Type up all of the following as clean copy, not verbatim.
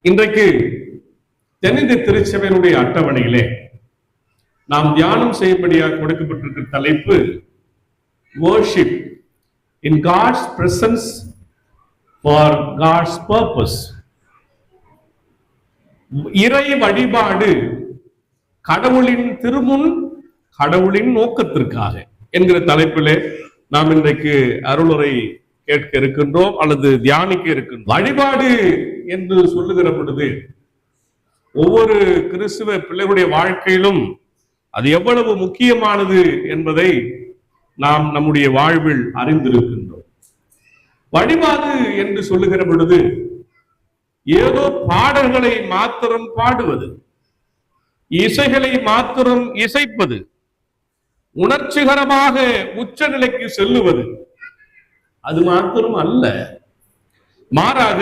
இன்றைக்கு தென்னிந்திய திருச்சபையினுடைய அட்டவணையிலே நாம் தியானம் செய்யும்படியாக கொடுக்கப்பட்டிருக்கிற தலைப்பு worship in God's presence for God's purpose. இறை வழிபாடு கடவுளின் திருமுன் கடவுளின் நோக்கத்திற்காக என்கிற தலைப்பிலே நாம் இன்றைக்கு அருளுரை கேட்க இருக்கின்றோம் அல்லது தியானிக்க இருக்கின்றோம். வழிபாடு என்று சொல்லுகிற பொழுது ஒவ்வொரு கிறிஸ்துவ பிள்ளைகளுடைய வாழ்க்கையிலும் அது எவ்வளவு முக்கியமானது என்பதை நாம் நம்முடைய வாழ்வில் அறிந்திருக்கின்றோம். வழிபாடு என்று சொல்லுகிற பொழுது ஏதோ பாடல்களை மாத்திரம் பாடுவது, இசைகளை மாத்திரம் இசைப்பது, உணர்ச்சிகரமாக உச்ச நிலைக்கு செல்லுவது அது மாத்திரம் அல்ல. மாறாக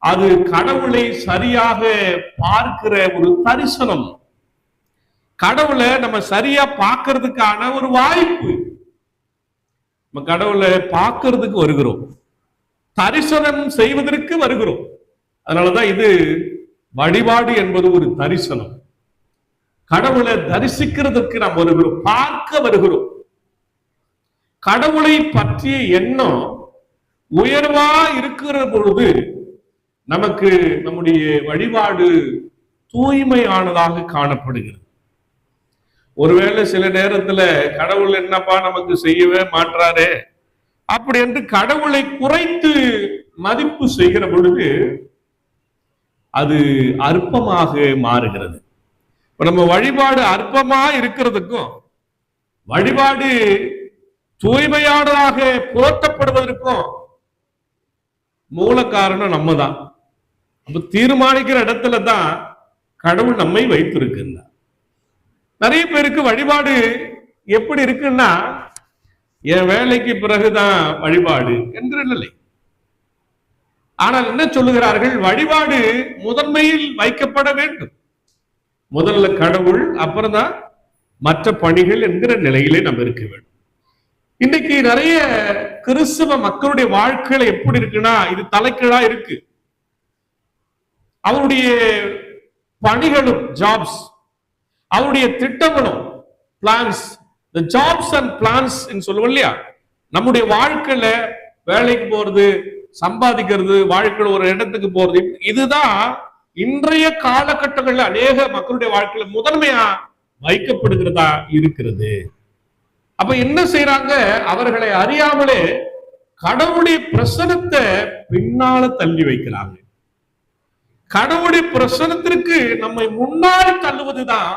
அது கடவுளை சரியாக பார்க்கிற ஒரு தரிசனம், கடவுளை நம்ம சரியா பார்க்கறதுக்கான ஒரு வாய்ப்பு. நம்ம கடவுளை பார்க்கறதுக்கு வருகிறோம், தரிசனம் செய்வதற்கு வருகிறோம். அதனாலதான் இது வழிபாடு என்பது ஒரு தரிசனம். கடவுளை தரிசிக்கிறதுக்கு நாம் வருகிறோம், பார்க்க வருகிறோம். கடவுளை பற்றிய எண்ணம் உயர்வா இருக்கிற பொழுது நமக்கு நம்முடைய வழிபாடு தூய்மையானதாக காணப்படுகிறது. ஒருவேளை சில நேரத்துல கடவுள் என்னப்பா நமக்கு செய்யவே மாற்றாரே அப்படி என்று கடவுளை குறைத்து மதிப்பு செய்கிற பொழுது அது அற்பமாக மாறுகிறது. இப்ப நம்ம வழிபாடு அற்பமா இருக்கிறதுக்கும் வழிபாடு தூய்மையானதாக போற்றப்படுவதற்கும் மூல காரணம் நம்ம தான். அப்ப தீர்மானிக்கிற இடத்துல தான் கடவுள் நம்மை வைத்திருக்கின்றார். நிறைய பேருக்கு வழிபாடு எப்படி இருக்குன்னா என் வேலைக்கு பிறகுதான் வழிபாடு என்று இல்லை. ஆனால் என்ன சொல்லுகிறார்கள், வழிபாடு முதன்மையில் வைக்கப்பட வேண்டும். முதல்ல கடவுள், அப்புறம் தான் மற்ற பணிகள் என்கிற நிலையிலே நம்ம இருக்க வேண்டும். இன்னைக்கு நிறைய கிறிஸ்தவ மக்களுடைய வாழ்க்கையில எப்படி இருக்குன்னா இது தலைக்கீழா இருக்கு. அவருடைய பணிகளும் ஜாப்ஸ், அவருடைய திட்டங்களும் plans, the jobs and plans சொல்லுவோம் இல்லையா, நம்முடைய வாழ்க்கையில வேலைக்கு போறது, சம்பாதிக்கிறது, வாழ்க்கையில ஒரு இடத்துக்கு போறது, இதுதான் இன்றைய காலகட்டங்கள்ல அநேக மக்களுடைய வாழ்க்கையில முதன்மையா வைக்கப்படுகிறதா இருக்கிறது. அப்ப என்ன செய்யறாங்க, அவர்களை அறியாமலே கடவுளுடைய பிரசனத்தை பின்னால தள்ளி வைக்கிறாங்க. கடவுளுடைய பிரசனத்திற்கு நம்மை முன்னால் தள்ளுவதுதான்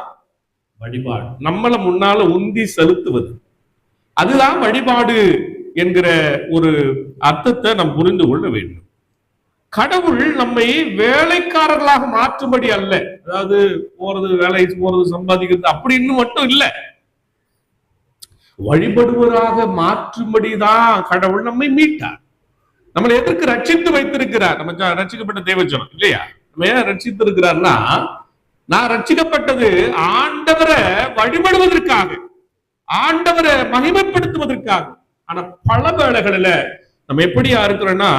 வழிபாடு, நம்மளை முன்னால உந்தி செலுத்துவது, அதுதான் வழிபாடு என்கிற ஒரு அர்த்தத்தை நாம் புரிந்து கொள்ள வேண்டும். கடவுள் நம்மை வேலைக்காரர்களாக மாற்றும்படி அல்ல, அதாவது போறது, வேலை போறது, சம்பாதிக்கிறது அப்படின்னு மட்டும் இல்லை, வழிபடுவராக மாற்றும்படிதான் கடவுள் நம்மை மீட்டார். நம்மளை எதற்கு ரட்சித்து வைத்திருக்கிறார்? நம்ம ரட்சிக்கப்பட்ட தேவஜனம் இல்லையா? நம்ம ஏன் ரட்சித்து இருக்கிறார்னா, நான் ரட்சிக்கப்பட்டது ஆண்டவரை வழிபடுவதற்காக, ஆண்டவரை மகிமைப்படுத்துவதற்காக. ஆனா பல வேளைகளில நம்ம எப்படியா இருக்கிறோம்னா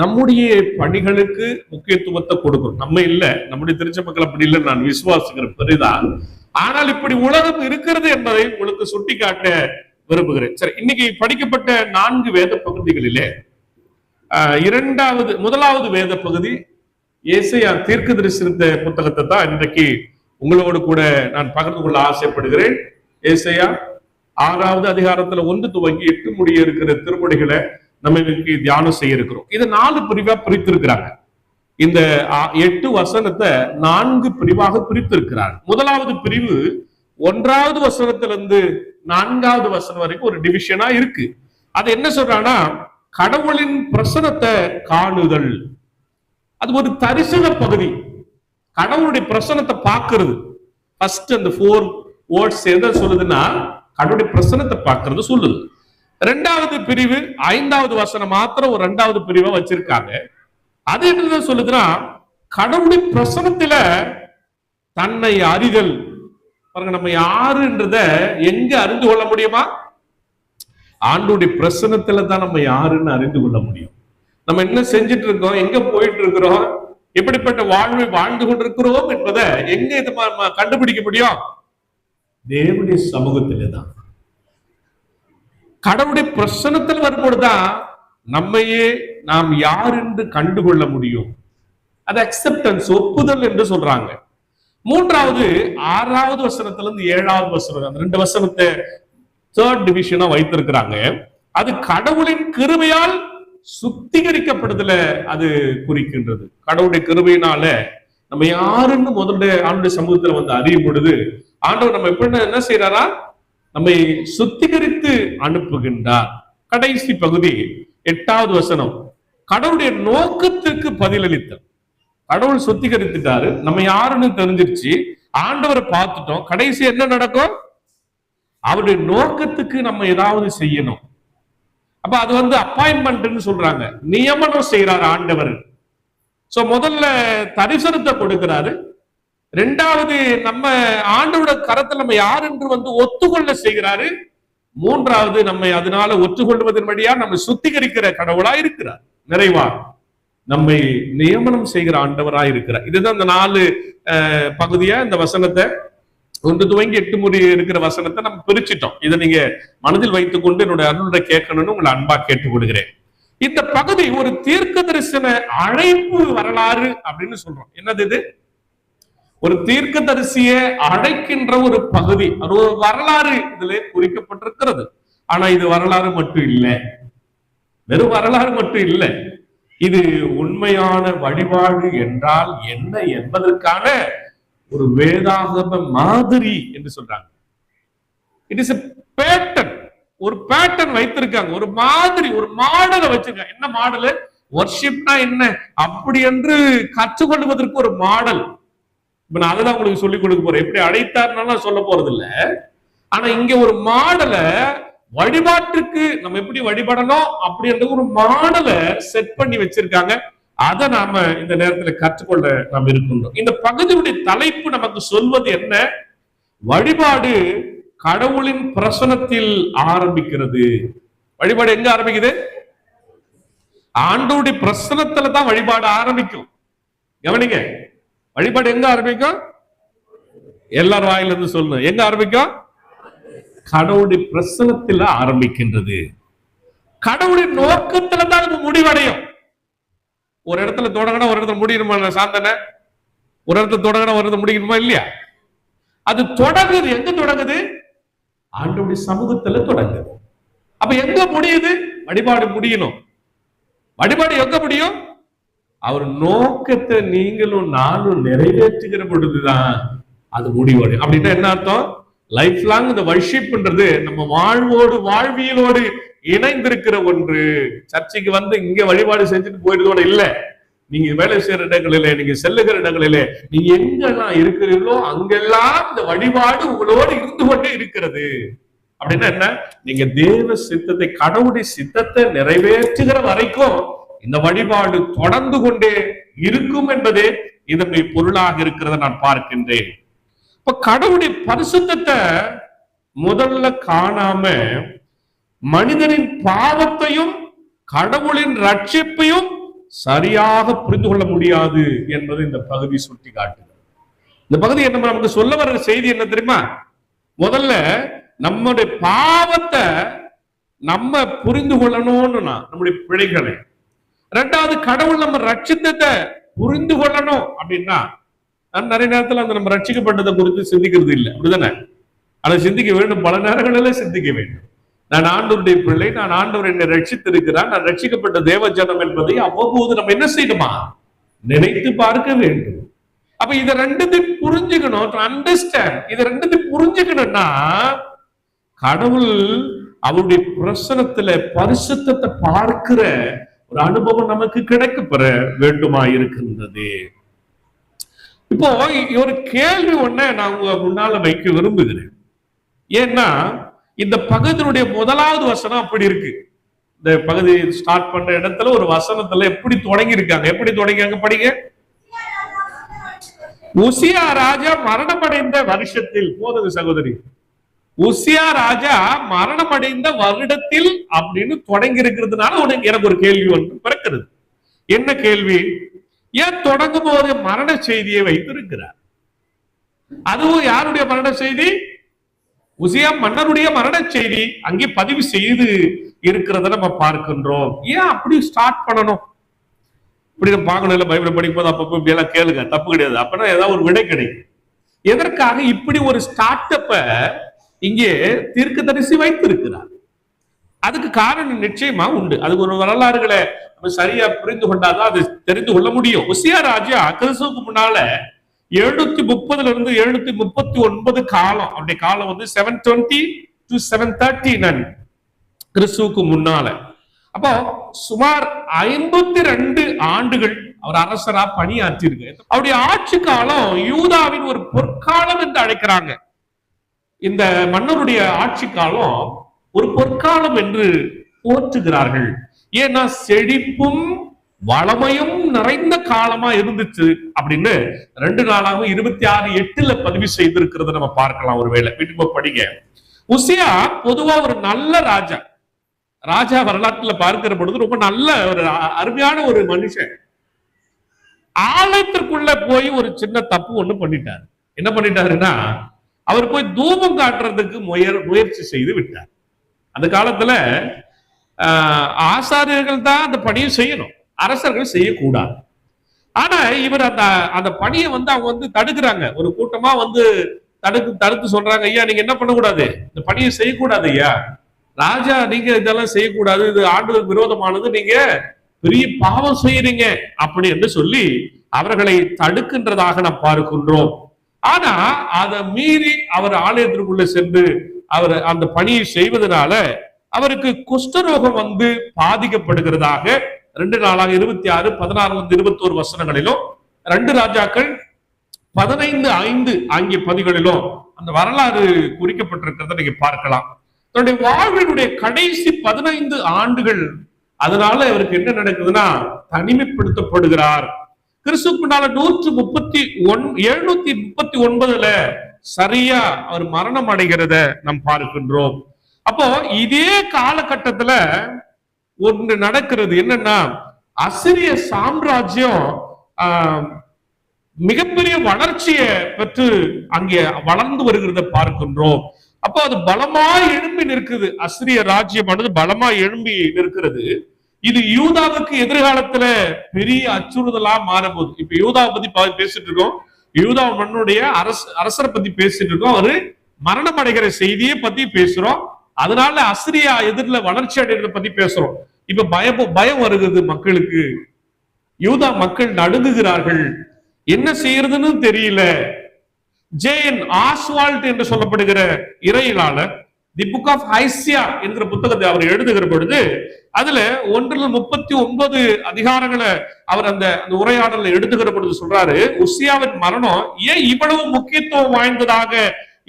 நம்முடைய பணிகளுக்கு முக்கியத்துவத்தை கொடுக்கிறோம். நம்ம இல்ல, நம்முடைய திருச்ச மக்கள் அப்படி இல்லை, நான் விசுவாசிக்கிற பெரிதான். ஆனால் இப்படி உலகம் இருக்கிறது என்பதை உங்களுக்கு சுட்டி காட்ட விரும்புகிறேன். சரி, இன்னைக்கு படிக்கப்பட்ட 4 வேத பகுதிகளிலே முதலாவது வேத பகுதி ஏசாயா தீர்க்கதரிசித்த புத்தகத்தை தான் இன்றைக்கு உங்களோடு கூட நான் பகிர்ந்து கொள்ள ஆசைப்படுகிறேன். ஏசாயா 6வது அதிகாரத்துல 1 துவங்கி 8 முடிய இருக்கிற திருமொழிகளை நம்ம இன்னைக்கு தியானம் செய்ய இருக்கிறோம். இதை 4 பிரிவா பிரித்திருக்கிறாங்க. இந்த 8 வசனத்தை 4 பிரிவாக பிரித்திருக்கிறார். முதலாவது பிரிவு 1வது வசனத்திலிருந்து 4வது வசனம் வரைக்கும் ஒரு டிவிஷனா இருக்கு. அது என்ன சொல்றான்னா, கடவுளின் பிரசனத்தை காணுதல். அது ஒரு தரிசன பகுதி, கடவுளுடைய பிரசனத்தை பார்க்கிறது. ஃபர்ஸ்ட் அந்த 4 வேர்ட்ஸ் எதை சொல்லுதுன்னா கடவுளுடைய பிரசனத்தை பார்க்கிறது சொல்லுது. 2வது பிரிவு 5வது வசனம் மாத்திரம் ஒரு 2வது பிரிவை வச்சிருக்காங்க. அது என்ன சொல்லுதுன்னா, கடவுளுடைய பிரசனத்துல தன்னை அறிதல். பாருங்க, நம்ம யாருன்றத எங்க அறிந்து கொள்ள முடியுமா? ஆண்டோடைய பிரசனத்துல தான் நம்ம யாருன்னு அறிந்து கொள்ள முடியும். நம்ம என்ன செஞ்சுட்டு இருக்கோம், எங்க போயிட்டு இருக்கிறோம், எப்படிப்பட்ட வாழ்வை வாழ்ந்து கொண்டிருக்கிறோம் என்பதை எங்க இது கண்டுபிடிக்க முடியும்? தேவனுடைய சமூகத்திலே தான், கடவுளுடைய பிரசன்னத்தில் வரும்போதுதான் நம்மையே நாம் யார் என்று கண்டுகொள்ள முடியும். அது அக்செப்டன்ஸ், ஒப்புதல் என்று சொல்றாங்க. மூன்றாவது 6வது வசனத்திலிருந்து 7வது வசனம், அந்த 2 வசனத்தை தேர்ட் டிவிஷனா வைத்திருக்கிறாங்க. அது கடவுளின் கிருபையால் சுத்திகரிக்கப்படுதல அது குறிக்கின்றது. கடவுளுடைய கிருபையினால நம்ம யாருன்னு முதல்ல ஆண்டுடைய சமூகத்துல வந்து அறியும் பொழுது ஆண்டவர் நம்ம எப்படி என்ன செய்யறாரா, நம்மை சுத்திகரித்து அனுப்புகின்றார். கடைசி பகுதி 8வது வசனம், கடவுளுடைய நோக்கத்திற்கு பதிலளித்தல். கடவுள் சுத்திகரித்துட்டாரு, நம்ம யாருன்னு தெரிஞ்சிருச்சு, ஆண்டவரை பார்த்துட்டோம், கடைசி என்ன நடக்கும்? அவருடைய நோக்கத்துக்கு நம்ம ஏதாவது செய்யணும். அப்ப அது வந்து அப்பாயின்மெண்ட்னு சொல்றாங்க, நியமனம் செய்யறாரு ஆண்டவர். சோ முதல்ல தரிசனத்தை கொடுக்கிறாரு, 2வது நம்ம ஆண்டவரோட கரத்தில் நம்ம யார் என்று வந்து ஒத்துக்கொள்ள செய்கிறாரு, 3வது நம்மை அதனால ஒத்துக்கொள்வதன் வழியா நம்ம சுத்திகரிக்கிற கடவுளா இருக்கிறார், நிறைவா நம்மை நியமனம் செய்கிற ஆண்டவரா இருக்கிறார். இதுதான் இந்த 4 பகுதியா இந்த வசனத்தை 1 துவங்கி 8 முறை இருக்கிற வசனத்தை நம்ம பிரிச்சிட்டோம். இதை நீங்க மனதில் வைத்துக் கொண்டு என்னுடைய அருளுடைய கேட்கணும்னு உங்களை அன்பா கேட்டுக்கொள்கிறேன். இந்த பகுதி ஒரு தீர்க்க தரிசன அழைப்பு வரலாறு அப்படின்னு சொல்றோம். என்னது இது? ஒரு தீர்க்க தரிசியை அழைக்கின்ற ஒரு பகுதி, ஒரு வரலாறு இதுல குறிக்கப்பட்டிருக்கிறது. ஆனா இது வரலாறு மட்டும் இல்லை, வெறும் வரலாறு மட்டும் இல்லை, இது உண்மையான வழிபாடு என்றால் என்ன என்பதற்கான ஒரு வேதாகம மாதிரி என்று சொல்றாங்க. இட் இஸ் எ பேட்டர்ன், ஒரு பேட்டர்ன் வைத்திருக்காங்க, ஒரு மாதிரி, ஒரு மாடலை வச்சிருக்காங்க. என்ன மாடல்? வர்ஷிப்னா என்ன அப்படி என்று கற்றுக்கொள்வதற்கு ஒரு மாடல். இப்ப நான் அதெல்லாம் உங்களுக்கு சொல்லிக் கொடுக்க போறேன், எப்படி அழைத்தார்னாலும் சொல்ல போறது இல்ல. ஆனா இங்க ஒரு மாடலை, வழிபாட்டுக்கு நம்ம எப்படி வழிபடணும் அப்படின்ற ஒரு மாடலை செட் பண்ணி வச்சிருக்காங்க. அதை நாம இந்த நேரத்துல கற்றுக்கொள்ள நாம் இருக்கின்றோம். இந்த பகுதியுடைய தலைப்பு நமக்கு சொல்வது என்ன? வழிபாடு கடவுளின் பிரசன்னத்தில் ஆரம்பிக்கிறது. வழிபாடு எங்க ஆரம்பிக்குது? ஆண்டவருடைய பிரசன்னத்துல தான் வழிபாடு ஆரம்பிக்கும். கவனிங்க, வழிபாடு எங்க ஆரம்பிக்கும்? எல்லாரும் வாயில இருந்து சொல்லணும், எங்க ஆரம்பிக்கும்? கடவுளுடைய பிரசன்னத்தில் ஆரம்பிக்கின்றது. கடவுளின் நோக்கத்துல தான் அது முடிவடையும். ஒரு இடத்துல தொடங்கினா ஒரு இடத்துல முடியணுமா சாந்தன? ஒரு இடத்துல தொடங்கினா ஒரு இடத்துல முடிக்கணுமா இல்லையா? அது தொடங்குது, எங்க தொடங்குது? ஆண்டவருடைய சமூகத்துல தொடங்குது. அப்ப எங்க முடியுது? வழிபாடு முடியணும். வழிபாடு எங்க முடியும்? அவர் நோக்கத்தை நீங்களும் நானும் நிறைவேற்றுகிற பொழுதுதான் அது முடிவடையும். அப்படின்னா என்ன அர்த்தம்? லைஃப் லாங் இந்த வர்ஷிப்ன்றது நம்ம வாழ்வோடு வாழ்வியலோடு இணைந்திருக்கிற ஒன்று. சர்ச்சைக்கு வந்து இங்க வழிபாடு செஞ்சுட்டு போயிடுறதோட இல்ல, நீங்க வேலை செய்யற இடங்களிலே, நீங்க செல்லுகிற இடங்களிலே, நீங்க எங்கெல்லாம் இருக்கிறீர்களோ அங்கெல்லாம் இந்த வழிபாடு உங்களோடு இருந்து கொண்டே இருக்கிறது. அப்படின்னா என்ன? நீங்க தேவ சித்தத்தை, கடவுளுடைய சித்தத்தை நிறைவேற்றுகிற வரைக்கும் இந்த வழிபாடு தொடர்ந்து கொண்டே இருக்கும் என்பதே இதனுடைய பொருளாக இருக்கிறத நான் பார்க்கின்றேன். இப்ப கடவுளுடைய பரிசுத்தத்தை முதல்ல காணாம மனிதனின் பாவத்தையும் கடவுளின் ரட்சிப்பையும் சரியாக புரிந்து கொள்ள முடியாது என்பது இந்த பகுதி சுட்டி காட்டுகிறது. இந்த பகுதி என்ன நமக்கு சொல்ல வர்ற செய்தி என்ன தெரியுமா? முதல்ல நம்முடைய பாவத்தை நம்ம புரிந்து கொள்ளணும்னா, நம்முடைய பிழைகளை. 2வது கடவுள் நம்ம ரட்சித்தத்தை புரிந்து கொள்ளணும் அப்படின்னா, நிறைய நேரத்துல அந்த நம்ம ரட்சிக்கப்பட்டதை குறித்து சிந்திக்கிறது இல்லை, அப்படிதானே? அதை சிந்திக்க வேண்டும், பல நேரங்களில சிந்திக்க வேண்டும். நான் ஆண்டவருடைய பிள்ளை, நான் ஆண்டவர் என்னை ரட்சித்திருக்கிறார், நான் ரட்சிக்கப்பட்ட தேவ ஜனம் என்பதை அவ்வப்போது நம்ம என்ன செய்யணுமா? நினைத்து பார்க்க வேண்டும். அப்ப இதை 2த்தையும் புரிஞ்சுக்கணும், அண்டர்ஸ்டாண்ட். இதை 2த்தையும் புரிஞ்சுக்கணும்னா கடவுள் அவருடைய பிரசனத்துல பரிசுத்தத்தை பார்க்கிற ஒரு அனுபவம் நமக்கு கிடைக்கப்பெற வேண்டுமா இருக்கின்றது. இப்போ ஒரு கேள்வி ஒண்ண நான் உங்க முன்னால வைக்க விரும்புகிறேன். ஏன்னா இந்த பகுதியினுடைய 1வது வசனம் அப்படி இருக்கு. இந்த பகுதி ஸ்டார்ட் பண்ற இடத்துல ஒரு வசனத்துல எப்படி தொடங்கி இருக்காங்க, எப்படி தொடங்கியாங்க படிங்க. உசியா ராஜா மரணமடைந்த வருஷத்தில், போதுங்க சகோதரி, உசியா ராஜா மரணமடைந்த வருடத்தில் அப்படின்னு தொடங்கி இருக்கிறதுனால எனக்கு ஒரு கேள்வி ஒன்று பிறக்கிறது. என்ன கேள்வி? ஏன் தொடங்கும் போது மரண செய்தியை வைத்திருக்கிறார்? அதுவும் யாருடைய மரண செய்தி? உசியா மன்னருடைய மரண செய்தி அங்கே பதிவு செய்து இருக்கிறத நம்ம பார்க்கின்றோம். ஏன் அப்படி ஸ்டார்ட் பண்ணணும்? இப்படி நம்ம பார்க்கணும். இல்ல பைபிளை படிக்கும்போது அப்பப்போ இப்படி எல்லாம் கேளுங்க, தப்பு கிடையாது. அப்பனா ஏதாவது ஒரு விடை கிடைக்கும். எதற்காக இப்படி ஒரு ஸ்டார்ட் அப்ப இங்கே தீர்க்கதரிசி வைத்திருக்கிறார்? அதுக்கு காரணம் நிச்சயமா உண்டு. அதுக்கு ஒரு வரலாறுகளை நம்ம சரியா புரிந்து கொண்டாதான் அது தெரிந்து கொள்ள முடியும். உசியா ராஜா கிறிஸ்துவுக்கு முன்னால 730 இருந்து 739 காலம், அப்படி காலம் வந்து 720 to 739 கிறிஸ்துவுக்கு முன்னால. அப்போ சுமார் 52 ஆண்டுகள் அவர் அரசரா பணியாற்றிருக்கு. அவருடைய ஆட்சி காலம் யூதாவின் ஒரு பொற்காலம் என்று அழைக்கிறாங்க. இந்த மன்னருடைய ஆட்சி காலம் ஒரு பொற்காலம் என்று போற்றுகிறார்கள். ஏன்னா செழிப்பும் வளமையும் நிறைந்த காலமா இருந்துச்சு அப்படின்னு 2 நாளாகவும் 26:8 பதிவு செய்திருக்கிறத நம்ம பார்க்கலாம். ஒருவேளை வீட்டுக்கு படிங்க. உசியா பொதுவா ஒரு நல்ல ராஜா. ராஜா வரலாற்றுல பார்க்கிற பொழுது ரொம்ப நல்ல ஒரு அருமையான ஒரு மனுஷன். ஆலயத்திற்குள்ள போய் ஒரு சின்ன தப்பு ஒண்ணு பண்ணிட்டார். என்ன பண்ணிட்டாருன்னா, அவர் போய் தூபம் காட்டுறதுக்கு முயற்சி செய்து விட்டார். அந்த காலத்துல ஆசாரியர்கள் தான் அந்த பணியை செய்யணும், அரசர்கள் செய்யக்கூடாது. ஆனா இவர் அந்த பணியை வந்து அவங்க வந்து தடுக்கிறாங்க. ஒரு கூட்டமா வந்து தடுத்து சொல்றாங்க, ஐயா நீங்க என்ன பண்ணக்கூடாது, இந்த பணியை செய்யக்கூடாது ஐயா, ராஜா நீங்க இதெல்லாம் செய்யக்கூடாது, இது ஆண்டவருக்கு விரோதமானது, நீங்க பெரிய பாவம் செய்யறீங்க அப்படி என்று சொல்லி அவர்களை தடுக்கின்றதாக நாம் பார்க்கின்றோம். ஆனா அதை மீறி அவர் ஆலயத்திற்குள்ள சென்று அவர் அந்த பணியை செய்வதனால அவருக்கு குஷ்டரோகம் வந்து பாதிக்கப்படுகிறதாக 2 நாளாக 26, 16, 21 வசனங்களிலும் 2 ராஜாக்கள் 15:5 ஆகிய பதிவுகளிலும் அந்த வரலாறு குறிக்கப்பட்டிருக்கிறத நீங்க பார்க்கலாம். தன்னுடைய வாழ்வினுடைய கடைசி 15 ஆண்டுகள் அதனால இவருக்கு என்ன நடக்குதுன்னா தனிமைப்படுத்தப்படுகிறார். கிறிஸ்துவுக்கு முன்னால 739 சரியா அவர் மரணம் அடைகிறத நாம் பார்க்கின்றோம். அப்போ இதே காலகட்டத்துல ஒன்று நடக்கிறது. என்னன்னா, அசிரிய சாம்ராஜ்யம் மிகப்பெரிய வளர்ச்சியை பெற்று அங்கே வளர்ந்து வருகிறத பார்க்கின்றோம். அப்போ அது பலமாய் எழும்பி நிற்குது. அசிரிய ராஜ்யமானது பலமாய் எழும்பி நிற்கிறது. இது யூதாவுக்கு எதிர்காலத்துல பெரிய அச்சுறுத்தலா மாறப்போகுது. இப்ப யூதாவை பத்தி பேசிட்டு இருக்கோம், யூதா மன்னுடைய அரசரை பத்தி பேசிட்டு இருக்கோம், அவரு மரணம் அடைகிற செய்தியை பத்தி பேசுறோம். அதனால அசிரியா எதிரில வளர்ச்சி அடைகிறத பத்தி பேசுறோம். இப்ப பயம் வருகிறது மக்களுக்கு. யூதா மக்கள் நடுங்குகிறார்கள், என்ன செய்யறதுன்னு தெரியல. ஜேன் ஆஸ்வால்ட் என்று சொல்லப்படுகிற இறையியலாளர் தி புக் ஆஃப் ஐசியா என்கிற புத்தகத்தை அவர் எழுதுகிற பொழுது அதுல 1-39 அதிகாரங்களை அவர் அந்த உரையாடல எடுத்துக்கிற பொழுது சொல்றாரு, உசியாவின் மரணம் ஏன் இவ்வளவு முக்கியத்துவம் வாய்ந்ததாக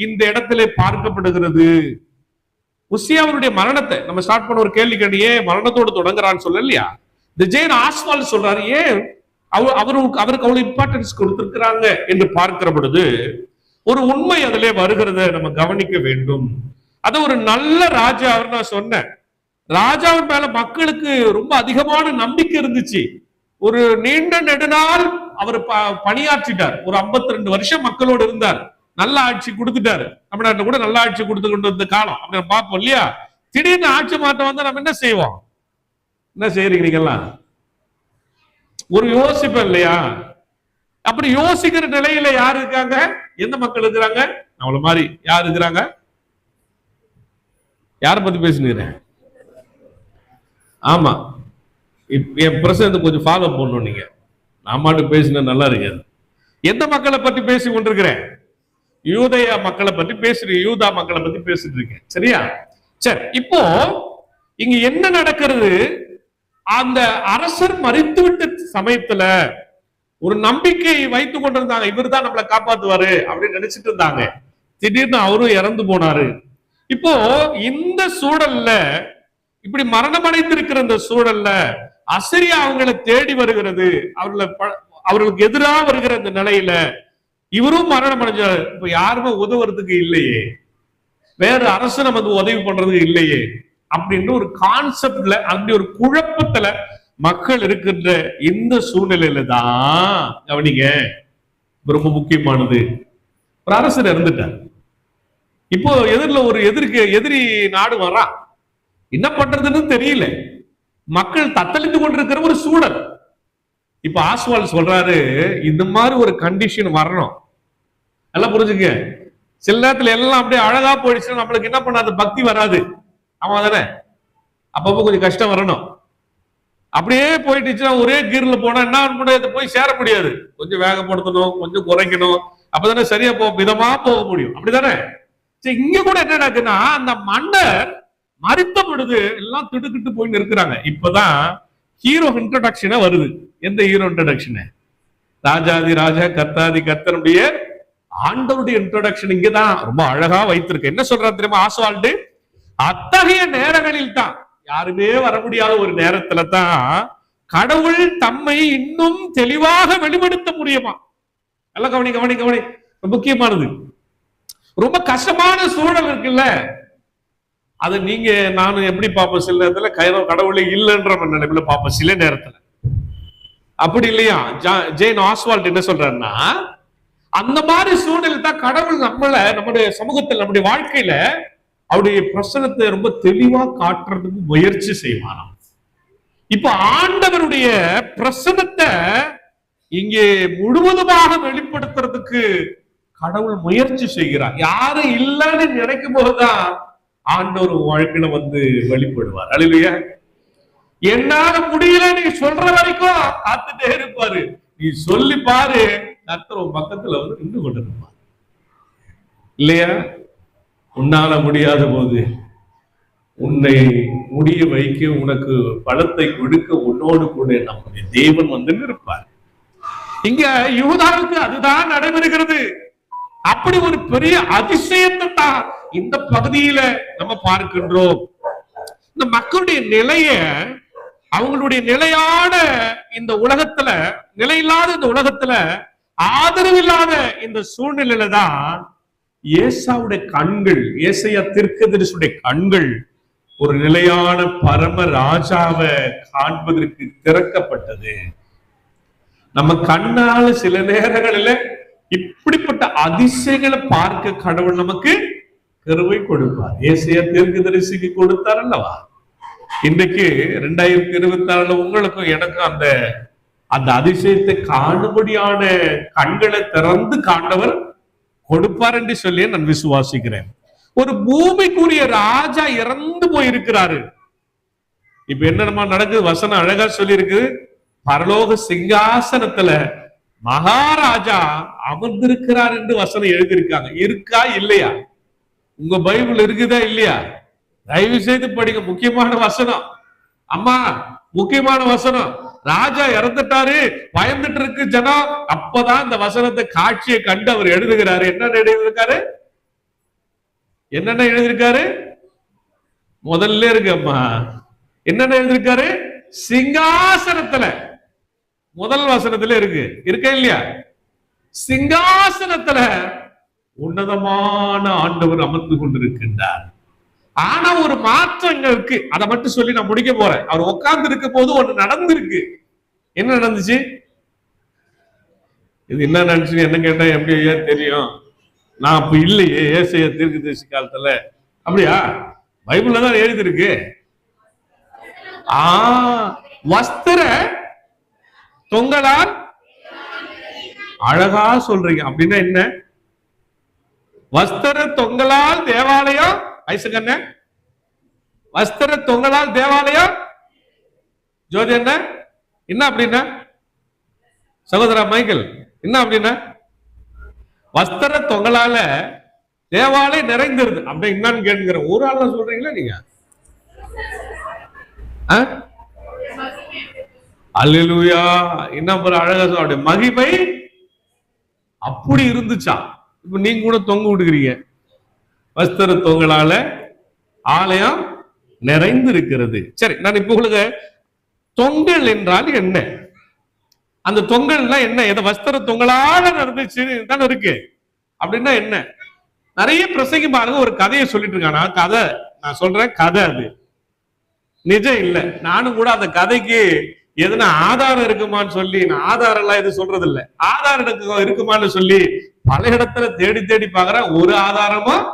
இந்த இடத்துல பார்க்கப்படுகிறது. உசியாவுடைய மரணத்தை நம்ம ஸ்டார்ட் பண்ண ஒரு கேள்வி கேட்டு ஏன் மரணத்தோடு தொடங்குறான்னு சொல்ல இல்லையா. இந்த ஜேன் ஆஸ்வால்ட் சொல்றாரு, ஏன் அவருக்கு அவ்வளவு இம்பார்ட்டன்ஸ் கொடுத்திருக்கிறாங்க என்று பார்க்கிற பொழுது ஒரு உண்மை அதிலே வருகிறத நம்ம கவனிக்க வேண்டும். அது ஒரு நல்ல ராஜா. அவர் நான் சொன்னேன், ராஜாவின் மேல மக்களுக்கு ரொம்ப அதிகமான நம்பிக்கை இருந்துச்சு. ஒரு நீண்ட நெடுநாள் அவர் பணியாற்றிட்டார். ஒரு 52 வருஷம் மக்களோடு இருந்தார். நல்ல ஆட்சி கொடுத்துட்டாரு. தமிழ்நாட்டில் கூட நல்ல ஆட்சி கொடுத்து கொண்டு வந்த காலம் அப்படின்னு பார்ப்போம் இல்லையா. திடீர்னு ஆட்சி மாற்றம் வந்தா நம்ம என்ன செய்வோம்? என்ன செய்யறீங்க நீங்கெல்லாம்? ஒரு யோசிப்பேன் இல்லையா? அப்படி யோசிக்கிற நிலையில யாரு இருக்காங்க? எந்த மக்கள் இருக்கிறாங்க? அவள மாதிரி யார் இருக்கிறாங்க? யார பத்தி பேசுனீங்க? ஆமா, என் பிரசனத்தை கொஞ்சம் ஃபாலோ பண்ணணும். நீங்க நாமாட்டு பேசினா நல்லா இருக்காது. எந்த மக்களை பத்தி பேசி கொண்டிருக்கிறேன்? யூதயா மக்களை பத்தி பேசுறீங்க, யூதா மக்களை பத்தி பேசிட்டு இருக்கேன், சரியா? சரி, இப்போ இங்க என்ன நடக்கிறது? அந்த அரசர் மறித்துவிட்ட சமயத்துல ஒரு நம்பிக்கை வைத்துக் கொண்டிருந்தாங்க, இவர் தான் நம்மளை காப்பாத்துவாரு அப்படின்னு நினைச்சிட்டு இருந்தாங்க. திடீர்னு அவரும் இறந்து போனாரு. இப்போ இந்த சூழல்ல, இப்படி மரணம் அடைந்திருக்கிற இந்த சூழல்ல அசிரியா அவங்களை தேடி வருகிறது, அவர்களுக்கு எதிராக வருகிற இந்த நிலையில இவரும் மரணம் அடைஞ்சாரு. இப்ப யாருமே உதவுறதுக்கு இல்லையே, வேற அரசு நமக்கு உதவி பண்றதுக்கு இல்லையே அப்படின்னு ஒரு கான்செப்ட்ல, அப்படி ஒரு குழப்பத்துல மக்கள் இருக்கின்ற இந்த சூழ்நிலையில தான் கவனிங்க, ரொம்ப முக்கியமானது, ஒரு அரசர் இறந்துட்டார். இப்போ எதிரில் ஒரு எதிரி நாடு வரா, என்ன பண்றதுன்னு தெரியல, மக்கள் தத்தளித்து கொண்டிருக்கிற ஒரு சூழல். இப்ப ஆஸ்வால்ட் சொல்றாரு, இந்த மாதிரி ஒரு கண்டிஷன் வரணும். எல்லாம் புரிஞ்சுங்க. சில நேரத்துல எல்லாம் அப்படியே அழகா போயிடுச்சு, நம்மளுக்கு என்ன பண்ணாது, பக்தி வராது. ஆமா தானே? அப்பப்போ கொஞ்சம் கஷ்டம் வரணும். அப்படியே போயிட்டுச்சுன்னா ஒரே கீர்ல போனா என்ன பண்ண, போய் சேர முடியாது. கொஞ்சம் வேகப்படுத்தணும், கொஞ்சம் குறைக்கணும், அப்பதானே சரியா விதமா போக முடியும். அப்படிதானே? இங்க கூட என்ன, அந்த மன்னர் மறித்த பொழுது எல்லாம் திடுக்கிட்டு போய் நிற்கிறாங்க. இப்பதான் ஹீரோ இன்ட்ரோடக்ஷனே வருது. எந்த ஹீரோ இன்ட்ரோடக்ஷன்? ராஜாதி ராஜா கர்த்தாதி கர்த்தனுடைய ஆண்டவருடைய இன்ட்ரோடக்ஷன் இங்கதான் ரொம்ப அழகா வைத்திருக்கு. என்ன சொல்றாரு தெரியுமா ஆஸ்வால்ட்? அத்தகைய நேரங்களில் தான், யாருமே வர முடியாத ஒரு நேரத்துல தான் கடவுள் தம்மை இன்னும் தெளிவாக வெளிப்படுத்த முடியுமா. எல்லாம் கவனி கவனி கவனி, முக்கியமானது. ரொம்ப கஷ்டமான சூழல் இருக்குல்ல, அது நீங்க நானும் எப்படி பார்ப்போம், சில நேரத்துல கடவுளே இல்லைன்ற நிலைமையில பார்ப்போம் சில நேரத்துல. அப்படி இல்லையா? ஜேன் ஆஸ்வால்ட் என்ன சொல்றாருன்னா, அந்த மாதிரி சூழ்நிலை தான் கடவுள் நம்முடைய சமூகத்தில், நம்முடைய வாழ்க்கையில அவருடைய பிரசனத்தை ரொம்ப தெளிவா காட்டுறதுக்கு முயற்சி செய்வாராம். இப்ப ஆண்டவருடைய பிரசனத்தை இங்கே முழுவதுமாக வெளிப்படுத்துறதுக்கு கடவுள் முயற்சி செய்கிறார். யாரும் இல்லைன்னு நினைக்கும் போதுதான் ஆண்டவர் வாழ்க்கையில வெளிப்படுவார். அல்லேலூயா. என்னால முடியல நீ சொல்ற வரைக்கும் காத்துட்டே இருப்பாரு. நீ சொல்லி பாரு, கர்த்தர் பக்கத்துல நின்று கொண்டிருப்பார். இல்லையா? உன்னால முடியாத போது உன்னை முடிய வைக்க, உனக்கு பலத்தை கொடுக்க உன்னோடு கூட நம்முடைய தேவன் நிற்பார். இங்க யூதாவுக்கு அதுதான் நடைபெறுகிறது. அப்படி ஒரு பெரிய அதிசயத்தை தான் இந்த பகுதியில நம்ம பார்க்கின்றோம். இந்த மக்களுடைய நிலைய, அவங்களுடைய நிலையான இந்த உலகத்துல, நிலையில்லாத இந்த உலகத்துல, ஆதரவில்லாத இந்த சூழ்நிலையில தான் ஏசாவுடைய கண்கள், ஏசாயா தீர்க்கதரிசியுடைய கண்கள் ஒரு நிலையான பரம ராஜாவை காண்பதற்கு திறக்கப்பட்டது. நம்ம கண்ணால சில நேரங்களில் இப்படிப்பட்ட அதிசயங்களை பார்க்க கடவுள் நமக்கு கிருபை கொடுப்பார். ஏசாயா தீர்க்கதரிசிக்கு கொடுத்தார் அல்லவா? இன்றைக்கு 2026 உங்களுக்கும் எனக்கும் அந்த அதிசயத்தை காணும்படியான கண்களை திறந்து காண்டவர் கொடுப்பார் என்று சொல்லி நான் விசுவாசிக்கிறேன். ஒரு பூமிக்குரிய ராஜா இறந்து போயிருக்கிறாரு. இப்ப என்னமா நடக்குது? வசனம் அழகா சொல்லி இருக்கு, பரலோக சிங்காசனத்துல மகாராஜா அமர்ந்திருக்கிறார் என்று வசனம் எழுதியிருக்காங்க. இருக்கா இல்லையா? உங்க பைபிள் இருக்குதா இல்லையா? தயவு செய்து படிங்க. முக்கியமான வசனம் அம்மா, முக்கியமான வசனம். ராஜா இறந்துட்டாரு, பயந்துட்டு இருக்கு ஜனம். அப்பதான் இந்த வசனத்தை, காட்சியை கண்டு அவர் எழுதுகிறாரு. என்னென்ன எழுதியிருக்காரு? என்னென்ன எழுதியிருக்காரு? முதல்ல இருக்கு அம்மா, என்னென்ன எழுதியிருக்காரு? சிங்காசனத்துல, முதல் வசனத்துல இருக்கு. இருக்கா இல்லையா? சிங்காசனத்துல உன்னதமான ஆண்டவர் அமர்ந்து கொண்டிருக்கின்றார். ஆனா ஒரு மாற்றங்கள் இருக்கு. அதை மட்டும் சொல்லி நான் முடிக்க போறேன். அவர் உட்கார்ந்து இருக்க போது ஒண்ணு நடந்திருக்கு. என்ன நடந்துச்சு? இது என்ன நடந்துச்சு என்ன கேட்டா எப்படி ஏன் தெரியும்? நான் அப்ப இல்லையே ஏசாயா தீர்க்கதரிசி காலத்துல. அப்படியா? பைபிள்ல தான் எழுதிருக்கு. வஸ்திர தொங்கலால், அழகா சொல்றீங்க. அப்படின்னா என்ன? வஸ்திர தொங்கலால் தேவாலயம், ஐசகண்ண, வஸ்திர தொங்கலால் தேவாலயம். ஜோதி என்ன என்ன அப்படின்னா? சகோதரா மைக்கேல் என்ன அப்படின்னா? வஸ்திர தொங்கலால தேவாலயம் நிறைந்திருது. அப்படி என்னன்னு கேட்கிற ஒரு ஆள் சொல்றீங்களா நீங்க? அல்லேலூயா. என்ன அழகா சொல்ல, மகிமை அப்படி இருந்துச்சா? இப்ப நீங்க கூட தொங்க விடுகிறீங்க. வஸ்திர தொங்கலால ஆலயம் நிறைந்து இருக்கிறது. சரி, நான் இப்ப உங்களுக்கு தொங்கல் என்றால் என்ன, அந்த தொங்கல்னா என்ன, எதை வஸ்திர தொங்கலால நடந்துச்சு தானே இருக்கு. அப்படின்னா என்ன? நிறைய பிரசங்கி பாருங்க ஒரு கதையை சொல்லிட்டு இருக்காங்க. கதை நான் சொல்றேன், கதை அது நிஜம் இல்லை. நானும் கூட அந்த கதைக்கு எதுனா ஆதாரம் இருக்குமான்னு சொல்லி, நான் ஆதாரம் எல்லாம் எதுவும் சொல்றது இல்ல, ஆதாரம் இருக்குமான்னு சொல்லி பல இடத்துல தேடி தேடி பாக்குறேன். ஒரு ஆதாரமும்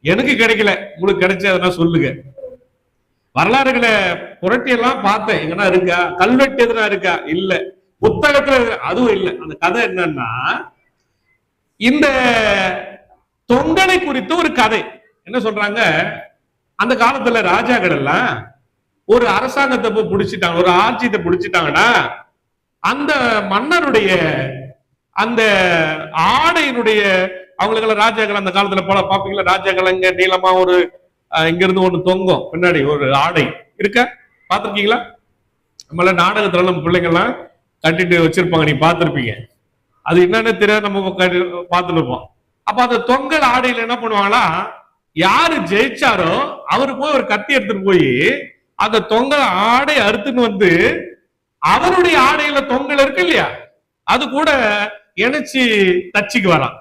எனக்கு கிடைக்கல. உங்களுக்கு கிடைச்சதுன்னா சொல்லுங்க. வரலாறுகளை புரட்டி எல்லாம் பார்த்தேன், எங்கன்னா இருக்கா? கல்வெட்டு எதுனா இருக்கா? இல்ல. புத்தகத்துல அதுவும் இல்லை. அந்த கதை என்னன்னா, இந்த தொங்கலை குறித்த ஒரு கதை. என்ன சொல்றாங்க, அந்த காலத்துல ராஜாக்கள் எல்லாம் ஒரு அரசாங்கத்தை போய் பிடிச்சிட்டாங்க, ஒரு ஆட்சியத்தை பிடிச்சிட்டாங்கன்னா அந்த மன்னருடைய அந்த ஆடையினுடைய, அவங்களுக்கு ராஜாக்கள் அந்த காலத்துல போல பாப்பீங்களா, ராஜாக்கள் இங்க நீளமா ஒரு இங்க இருந்து ஒண்ணு தொங்கும், பின்னாடி ஒரு ஆடை இருக்க பாத்திருக்கீங்களா? நம்மள நாடகத்துல நம்ம பிள்ளைங்கள்லாம் கட்டிட்டு வச்சிருப்பாங்க, நீ பார்த்திருப்பீங்க. அது என்னன்னு தெரியாது, நம்ம பார்த்துட்டு இருப்போம். அப்ப அந்த தொங்கல் ஆடையில என்ன பண்ணுவாங்களா, யாரு ஜெயிச்சாரோ அவரு போய் ஒரு கத்தி எடுத்துட்டு போய் அந்த தொங்கல் ஆடை அறுத்துன்னு வந்து அவருடைய ஆடையில தொங்கல் இருக்கு இல்லையா, அது கூட இணைச்சு தச்சுக்கு வரலாம்.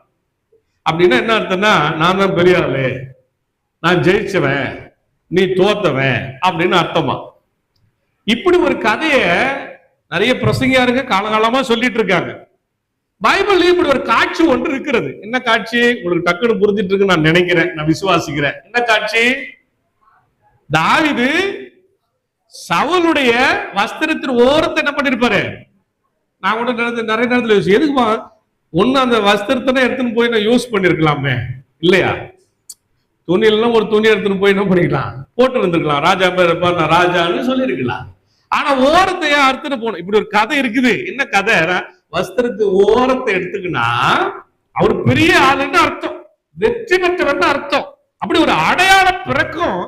அப்படின்னா என்ன அர்த்தம்னா, நான் தான் பெரிய ஆளு, நான் ஜெயிச்சவன், நீ தோத்தவன் அப்படின்னு அர்த்தமா. இப்படி ஒரு கதைய நிறைய பிரசங்கியாருங்க காலகாலமா சொல்லிட்டு இருக்காங்க. பைபிள்ல இப்படி ஒரு காட்சி ஒன்று இருக்கிறது. என்ன காட்சி? உங்களுக்கு டக்குன்னு புரிஞ்சிட்டு இருக்கு நான் நினைக்கிறேன், நான் விசுவாசிக்கிறேன். என்ன காட்சி? தாவீது சவுலுடைய வஸ்திரத்தின் ஓரத்தை என்ன பண்ணிருப்பாரு? நான் கூட நிறைய நேரத்துல யோசி, எதுக்குமா ஒண்ணு அந்த வஸ்திரத்தை எடுத்துன்னு போய் நான் யூஸ் பண்ணிருக்கலாமே இல்லையா? துணியெல்லாம் ஒரு துணி எடுத்துன்னு போய் என்ன பண்ணிக்கலாம், போட்டு இருந்திருக்கலாம். ராஜா பேர் இருப்பார், நான் ராஜான்னு சொல்லியிருக்கலாம். ஆனா ஓரத்தையா அறுத்துன்னு போனோம். இப்படி ஒரு கதை இருக்குது. என்ன கதை? வஸ்திரத்து ஓரத்தை எடுத்துக்கினா அவர் பெரிய ஆளுன்னு அர்த்தம், வெற்றி பெற்றவன் அர்த்தம். அப்படி ஒரு அடையாளம் பிறக்கும்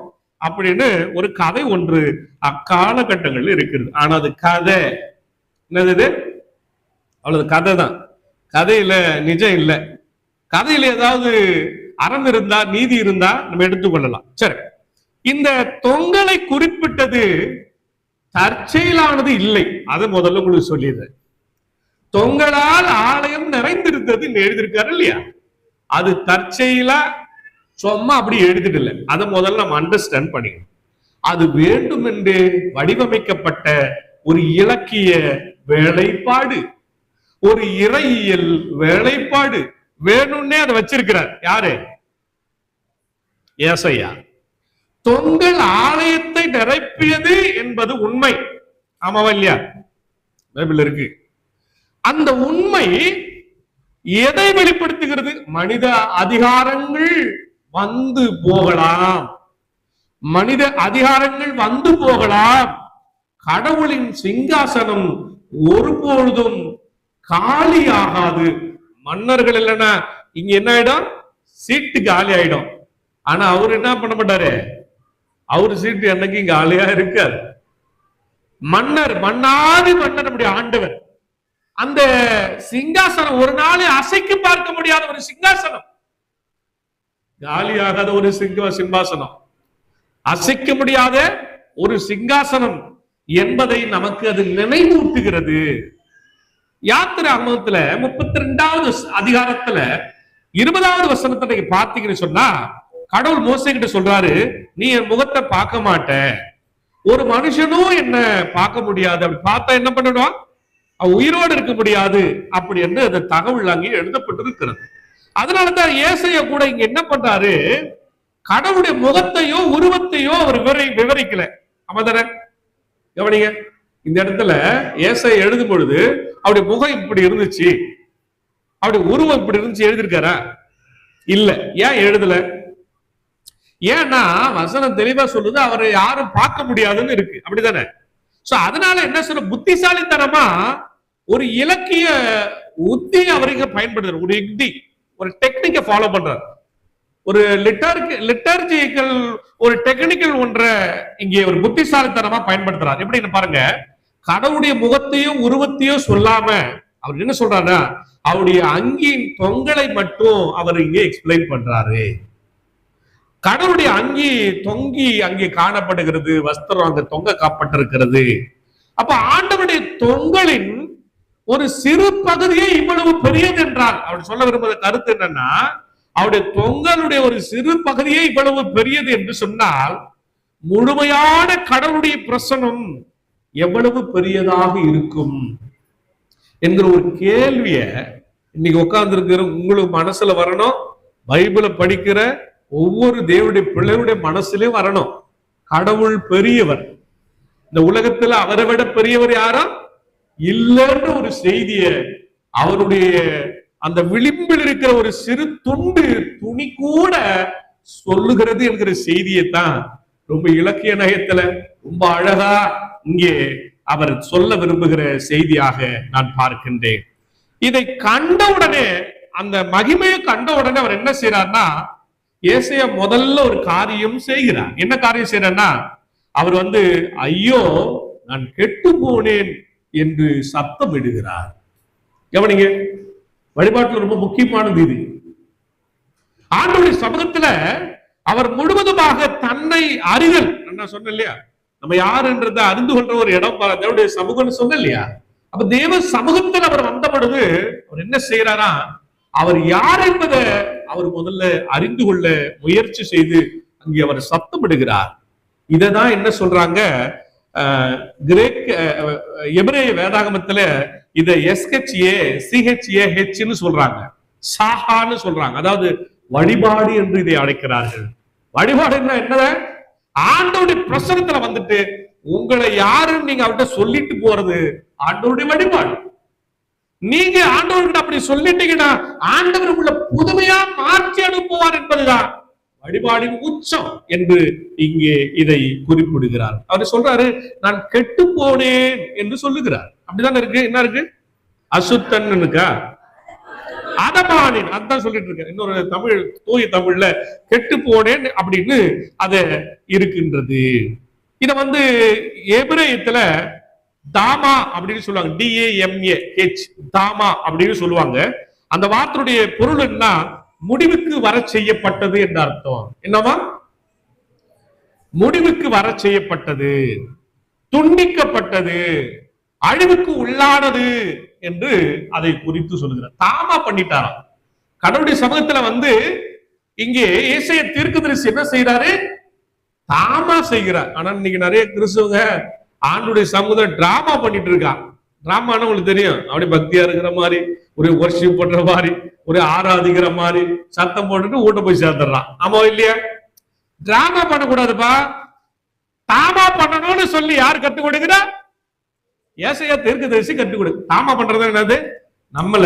அப்படின்னு ஒரு கதை ஒன்று அக்காலகட்டங்கள்ல இருக்கிறது. ஆனா அது கதை என்னது? அவ்வளவு கதை தான். கதையில நிஜம் இல்லை. கதையில ஏதாவது அறம் இருந்தா, நீதி இருந்தா நம்ம எடுத்துக்கொள்ளலாம். சரி, இந்த தொங்கலை குறிப்பிட்டது தற்செயலானது இல்லை. அதை முதல்ல உங்களுக்கு சொல்லிடுறேன். தொங்கலால் ஆலயம் நிறைந்திருந்தது எழுதியிருக்காரு இல்லையா, அது தற்செயலா சும்மா அப்படி எழுதிட்டு இல்லை. அதை முதல்ல நம்ம அண்டர்ஸ்டாண்ட் பண்ணிக்கணும். அது வேண்டும் என்று வடிவமைக்கப்பட்ட ஒரு இலக்கிய வேலைப்பாடு, ஒரு இறையியல் வேலைப்பாடு. வேணும்னே அதை வச்சிருக்கிறார். யாரு? ஏசாயா. தொங்கல் ஆலயத்தை நிரப்பியது என்பது உண்மை. ஆமாவா இல்லையா? பைபிள் இருக்கு. அந்த உண்மை எதை வெளிப்படுத்துகிறது? மனித அதிகாரங்கள் வந்து போகலாம், மனித அதிகாரங்கள் வந்து போகலாம். கடவுளின் சிங்காசனம் ஒருபொழுதும் காலியாகாது. மன்னர்கள் இல்லைன்னா இங்க என்ன ஆயிடும்? சீட்டு காலி ஆயிடும். ஆனா அவரு என்ன பண்ண மாட்டாரு, அவரு சீட்டு என்னைக்கு காலியா இருக்காது. மன்னர், மன்னாதி மன்னர், நம்முடைய ஆண்டவர். அந்த சிங்காசனம் ஒரு நாள் அசைக்கு பார்க்க முடியாத ஒரு சிங்காசனம், காலியாகாத ஒரு சிம்மாசனம், அசைக்க முடியாத ஒரு சிங்காசனம் என்பதை நமக்கு அது நினைவூட்டுகிறது. யாத்திராகமத்துல 32வது அதிகாரத்துல 20வது வசனத்தை நீங்க பார்த்தீங்கன்னு சொன்னா, கடவுள் மோசே கிட்ட சொல்றாரு, நீ என் முகத்தை பார்க்க மாட்ட, ஒரு மனுஷனும் என்ன பார்க்க முடியாது, அப்படி பார்த்தா என்ன பண்ணிடுவான், உயிரோடு இருக்க முடியாது அப்படி என்று அந்த தகவல் அங்கே எழுதப்பட்டிருக்கிறது. அதனாலதான் ஏசாயா கூட இங்க என்ன பண்றாரு, கடவுளுடைய முகத்தையோ உருவத்தையோ அவர் விவரிக்கல. அவதான கவனிங்க, இந்த இடத்துல ஏசாயா எழுதும் பொழுது அவருடைய முகம் இப்படி இருந்துச்சு, அவருடைய உருவம் இப்படி இருந்துச்சு எழுதியிருக்காரா? இல்ல. ஏன் எழுதல? ஏன்னா வசனம் தெளிவா சொல்லுது, அவரை யாரும் பார்க்க முடியாதுன்னு இருக்கு. அப்படித்தானே? சோ அதனால என்ன சொல்ற, புத்திசாலித்தனமா ஒரு இலக்கிய உத்தி அவருக்கு பயன்படுத்துற, ஒரு யுக்தி, ஒரு டெக்னிக்கை ஃபாலோ பண்றார், ஒரு லிட்டர்ஜிக்கல் ஒரு டெக்னிக்கல் ஒன்றை இங்கே ஒரு புத்திசாலித்தனமா பயன்படுத்துறார். எப்படின்னு பாருங்க, கடவுளுடைய முகத்தையும் உருவத்தையும் சொல்லாம அவர் என்ன சொல்றாருன்னா, அவருடைய அங்கியின் தொங்கலை மட்டும் அவர் இங்கே எக்ஸ்பிளைன் பண்றாரு. கடவுளுடைய அங்கி தொங்கி அங்கே காணப்படுகிறது, வஸ்திரம் அங்க தொங்க காப்பட்டிருக்கிறது. அப்ப ஆண்டவருடைய தொங்கலின் ஒரு சிறு பகுதியே இவ்வளவு பெரியது என்றால், அவர் சொல்ல விரும்புகிற கருத்து என்னன்னா, அவருடைய தொங்கலுடைய ஒரு சிறு பகுதியே இவ்வளவு பெரியது என்று சொன்னால், முழுமையான கடவுளுடைய பிரசனம் எவ்வளவு பெரியதாக இருக்கும் என்கிற ஒரு கேள்விய இன்னைக்கு உட்கார்ந்து இருக்கிற உங்களுக்கு மனசுல வரணும். பைபிளை படிக்கிற ஒவ்வொரு தேவனுடைய பிள்ளையுடைய மனசுலயும் வரணும். கடவுள் பெரியவர், இந்த உலகத்துல அவரை விட பெரியவர் யாரா இல்லைன்ற ஒரு செய்திய அவருடைய அந்த விளிம்பில் இருக்கிற ஒரு சிறு துணி கூட சொல்லுகிறது என்கிற செய்தியை தான் ரொம்ப இலக்கிய நயத்துல ரொம்ப அழகா இங்கே அவர் சொல்ல விரும்புகிற செய்தியாக நான் பார்க்கின்றேன். இதை கண்டவுடனே, அந்த மகிமையை கண்டவுடனே அவர் என்ன செய்யறார்னா, ஏசாயா முதல்ல ஒரு காரியம் செய்கிறார். என்ன காரியம் செய்யறார்னா, அவர் ஐயோ நான் கெட்டு போனேன் என்று சத்தம் இடுகிறார். கவனிங்க, வழிபாட்டுல ரொம்ப முக்கியமானது இது. ஆண்டவருடைய சமூகத்துல அவர் முழுவதுமாக தன்னை அறிதல், நான் சொன்னேன் இல்லையா, நம்ம யாருன்றதை அறிந்து கொள்ற ஒரு இடம் தேவனுடைய சமூகம்னு சொன்ன இல்லையா. அப்ப தேவ சமூகத்தில் அவர் வந்த பொழுது அவர் என்ன செய்யறாரா, அவர் யார் என்பதை அவர் முதல்ல அறிந்து கொள்ள முயற்சி செய்து அங்கே அவர் சத்தமிடுகிறார். இததான் என்ன சொல்றாங்க கிரேக் எபிரேய வேதாகமத்துல இதை SHACHAHன்னு சொல்றாங்க, சாஹான்னு சொல்றாங்க. அதாவது வழிபாடு என்று இதை அழைக்கிறார்கள். வழிபாடுன்னா என்ன, ஆண்டவருடைய பிரசனத்துல வந்துட்டு உங்களை யாருன்னு நீங்க அவர்கிட்ட சொல்லிட்டு போறது ஆண்டவருடைய வழிபாடு. நீங்க ஆண்டவர்கிட்ட அப்படி சொல்லிட்டீங்கன்னா ஆண்டவர் உள்ள புதுமையா மாற்றி அனுப்புவார் என்பதுதான் வழிபாடின் உச்சம் என்று இங்கே இதை குறிப்பிடுகிறார். அவர் சொல்றாரு, நான் கெட்டு போனேன் என்று சொல்லுகிறார். அப்படிதான் இருக்கு. என்ன இருக்கு, அசுத்தன் இருக்கா, அதமானின், அதான் சொல்லிட்டு இருக்க. இன்னொரு தமிழ் தூய தமிழ்ல கெட்டு போனேன் அப்படின்னு அது இருக்கின்றது. இத எபிரேயத்துல தாமா அப்படின்னு சொல்லுவாங்க, DAMAH, தாமா அப்படின்னு சொல்லுவாங்க. அந்த வார்த்தையுடைய பொருள் என்ன, முடிவுக்கு வர செய்யப்பட்டது என்ற அர்த்தம். என்னவா, முடிவுக்கு வர செய்யப்பட்டது, துண்டிக்கப்பட்டது, அழிவுக்கு உள்ளானது என்று அதை குறித்து சொல்லுகிறார். தாமா பண்ணிட்டாராம். கடவுளுடைய சமூகத்துல இங்கே ஏசாயா தீர்க்கதரிசி என்ன செய்யறாரு, தாமா செய்கிறார். ஆனா இன்னைக்கு நிறைய கிறிஸ்தவங்க ஆண்டுடைய சமூகத்தை டிராமா பண்ணிட்டு இருக்கான். டிராமான்னு உங்களுக்கு தெரியும், அப்படி பக்தியா இருக்கிற மாதிரி, ஒரு வர்ஷிப் பண்ற மாதிரி, ஒரு ஆராதிக்கிற மாதிரி சத்தம் போட்டுட்டு ஊட்ட போய் சேர்ந்துடுறான். ஆமா இல்லையா? டிராமா பண்ணக்கூடாதுப்பா, தாமா பண்ணணும்னு சொல்லி யார் கற்றுக் கொடுக்கிறா, ஏசாயா தீர்க்கதரிசி கற்றுக் கொடு. தாமா பண்றது என்னது, நம்மள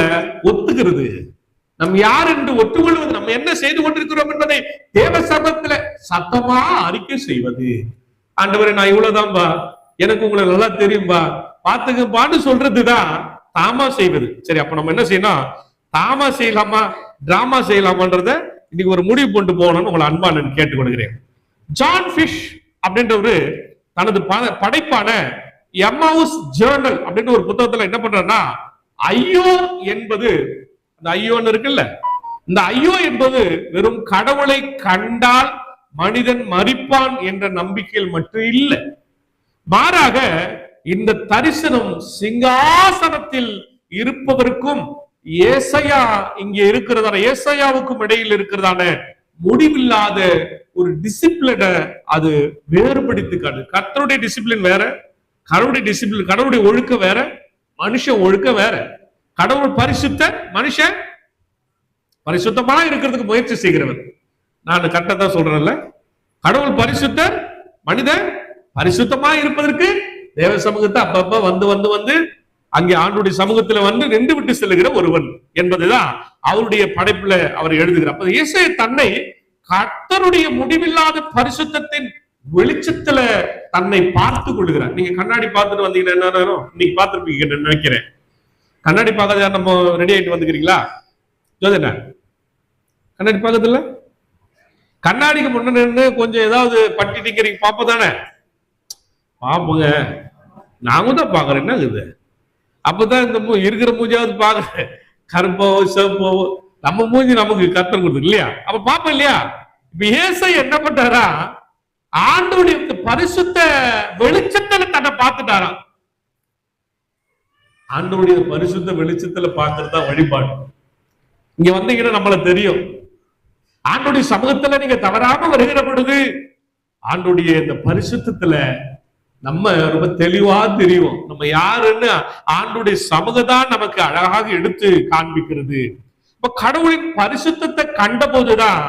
ஒத்துக்கிறது, நம்ம யார் என்று ஒத்துக்கொள்வது, நம்ம என்ன செய்து கொண்டிருக்கிறோம் என்பதை தேவ சபத்துல சத்தமா அறிக்கை செய்வது. ஆண்டவரே நான் இவ்வளவுதான்பா, எனக்கு உங்களை நல்லா தெரியும்பா, பாத்துக்கப்பான்னு சொல்றதுதான் தாமா செய்வது. சரி, அப்ப நம்ம என்ன செய்யணும், தாமா செய்யலாமா டிராமா செய்யலாமான்றத இன்னைக்கு ஒரு முடிவு கொண்டு போகணும்னு உங்களை அன்பா நான் கேட்டுக்கொள்கிறேன். ஜான் ஃபிஷ் அப்படின்றவரு தனது படைப்பான எம்மாவுஸ் ஜேர்னல் அப்படின்னு ஒரு புத்தகத்துல என்ன பண்றன்னா, ஐயோ என்பது, அந்த ஐயோன்னு இருக்குல்ல, இந்த ஐயோ என்பது வெறும் கடவுளை கண்டால் மனிதன் மரிப்பான் என்ற நம்பிக்கையில் மட்டும் இல்லை, மாறாக இந்த தரிசனம் சிங்காசனத்தில் இருப்பதற்கும் ஏசாயா இங்கே இருக்கிறதான ஏசாயாவுக்கும் இடையில் இருக்கிறதான முடிவில்லாத ஒரு டிசிப்ளின அது வேறுபடுத்தி காட்டு. கர்த்தருடைய டிசிப்ளின் வேற, கடவுளுடைய டிசிப்ளின், கடவுளுடைய ஒழுக்கம் வேற, மனுஷன் ஒழுக்கம் வேற. கடவுள் பரிசுத்த, மனுஷன் பரிசுத்தமா இருக்கிறதுக்கு முயற்சி செய்கிறவர். நான் கரெக்டா சொல்றேன்ல, கடவுள் பரிசுத்தர், மனிதன் பரிசுத்தமா இருப்பதற்கு தேவ சமூகத்தை அப்பப்ப வந்து அங்கே ஆண்டுடைய சமூகத்துல நின்று விட்டு செல்லுகிற ஒருவன் என்பதுதான் அவருடைய படைப்புல அவர் எழுதுகிறார். அப்ப இயேசு தன்னை கர்த்தருடைய முடிவில்லாத பரிசுத்தத்தின் வெளிச்சத்துல தன்னை பார்த்து கொள்கிறார். நீங்க கண்ணாடி பார்த்துட்டு வந்தீங்கன்னா என்ன நேரம் இன்னைக்கு பார்த்துருப்பீங்க நினைக்கிறேன். கண்ணாடி பார்க்காத நம்ம ரெடி ஆயிட்டு வந்துக்கிறீங்களா? என்ன கண்ணாடி பார்க்கறதுல, கண்ணாடிக்கு முன்ன கொஞ்சம் ஏதாவது பட்டி டிங்கிறீங்க பாப்பதானே, பாப்புங்க, நாம தான் பாக்குறேன் என்ன இருக்குது. அப்பதான் இந்த இருக்கிற மூஞ்சாவது பாக்குறேன், கருப்பாவோ சிவப்பாவோ நம்ம மூஞ்சி நமக்கு கர்த்தர் கொடுத்து இல்லையா, அப்ப பாப்போம் இல்லையா. இப்ப ஏசாயா என்ன பண்றாரா, ஆண்டவருடைய பரிசுத்த வெளிச்சத்துல தன்னை பார்த்துட்டாராம். ஆண்டவருடைய பரிசுத்த வெளிச்சத்துல பார்க்கறதுதான் வழிபாடு. இங்க வந்தீங்கன்னா நம்மள தெரியும், ஆண்டவருடைய சமூகத்துல நீங்க தவறாம வருகிற பொழுது ஆண்டவருடைய இந்த பரிசுத்தத்துல நம்ம ரொம்ப தெளிவா தெரியும் நம்ம யாருன்னு. ஆண்டுடைய சமூகத்தான் நமக்கு அழகாக எடுத்து காண்பிக்கிறது. இப்ப கடவுளின் பரிசுத்தத்தை கண்ட போதுதான்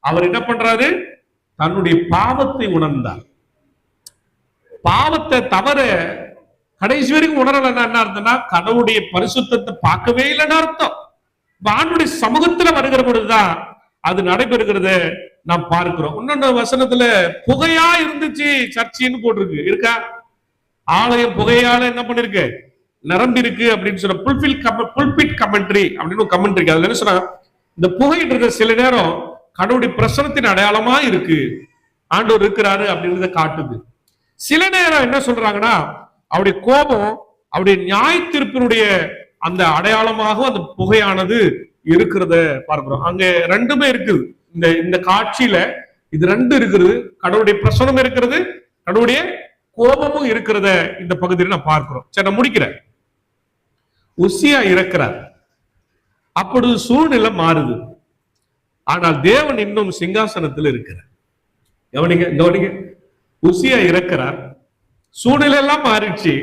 அவர் என்ன பண்றாரு, தன்னுடைய பாவத்தை உணர்ந்தார். பாவத்தை தவிர கடைசி வரைக்கும் உணரலன்னா என்ன அர்த்தம்னா, கடவுளுடைய பரிசுத்தத்தை பார்க்கவே இல்லைன்னு அர்த்தம். ஆண்டுடைய சமூகத்துல வருகிற பொழுதுதான் அது நடைபெறுகிறத நாம் பார்க்கிறோம். இன்னொன்று வசனத்துல புகையா இருந்துச்சு சர்ச்சின்னு போட்டிருக்கு, இருக்கா? ஆலயம் புகையால என்ன பண்ணிருக்கு, நிரம்பி இருக்கு அப்படின்னு சொன்ன புல்பிட் கமெண்ட்ரி அப்படின்னு கமெண்ட் இருக்கு. அதுல என்ன சொன்னா, இந்த புகைன்றது சில நேரம் கடவுளுடைய பிரசனத்தின் அடையாளமா இருக்கு, ஆண்டவர் இருக்கிறாரு அப்படின்றத காட்டுது. சில நேரம் என்ன சொல்றாங்கன்னா, அவருடைய கோபம், அவருடைய நியாய தீர்ப்பினுடைய அந்த அடையாளமாக அந்த புகையானது இருக்கிறத பார்க்கிறோம். அங்க ரெண்டுமே இருக்குது. இந்த காட்சியில இது ரெண்டு இருக்கிறது. கடவுளுடைய பிரசனம் இருக்கிறது, கடவுளுடைய கோபமும் இருக்கிறத இந்த பகுதியில் நான் பார்க்கிறோம். சரி, நான் முடிக்கிறேன். உசியா இறக்கிறார், அப்பொழுது சூழ்நிலை மாறுது. ஆனால் தேவன் இன்னும் சிங்காசனத்தில் இருக்கிறார். கவனிங்க கவனிங்க, உசியா இறக்கிறார், சூழ்நிலை எல்லாம் மாறிடுச்சு.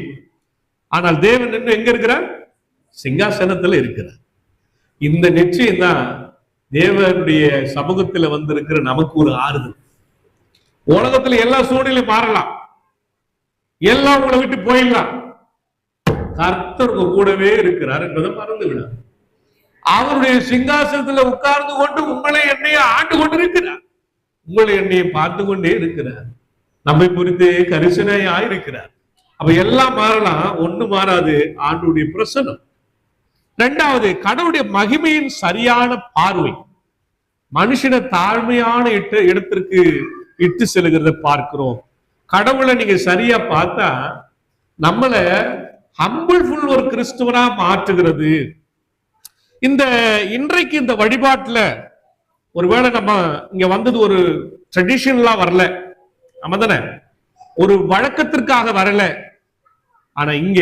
ஆனால் தேவன் இன்னும் எங்க இருக்கிறார், சிங்காசனத்துல இருக்கிறார். இந்த நிச்சயம் தான் தேவனுடைய சமூகத்துல வந்திருக்கிற நமக்கு ஒரு ஆறுதல். உலகத்துல எல்லா சூழ்நிலையும் மாறலாம், எல்லாம் உங்களை விட்டு போயிடலாம், கர்த்தர் கூடவே இருக்கிறார் என்பதை மறந்து விட. அவருடைய சிங்காசனத்துல உட்கார்ந்து கொண்டு உங்களை என்னைய ஆண்டு கொண்டு இருக்கிறார், உங்களை என்னைய பார்த்து கொண்டே இருக்கிறார், நம்மை குறித்து கரிசனையாய் இருக்கிறார். அப்ப எல்லாம் மாறலாம், ஒண்ணு மாறாது, ஆண்டுடைய பிரசனம். இரண்டாவது, கடவுளுடைய மகிமையின் சரியான பார்வை மனுஷனை தாழ்மையான இடத்திற்கு இட்டு செல்கிறத பார்க்கிறோம். கடவுளை நீங்க சரியா பார்த்தா நம்மள ஹம்பிள்ஃபுல் ஒரு கிறிஸ்துவனா மாற்றுகிறது. இன்றைக்கு இந்த வழிபாட்டுல ஒருவேளை நம்ம இங்க வந்தது ஒரு ட்ரெடிஷனலா வரல, நம்ம தானே ஒரு வழக்கத்திற்காக வரல. ஆனா இங்க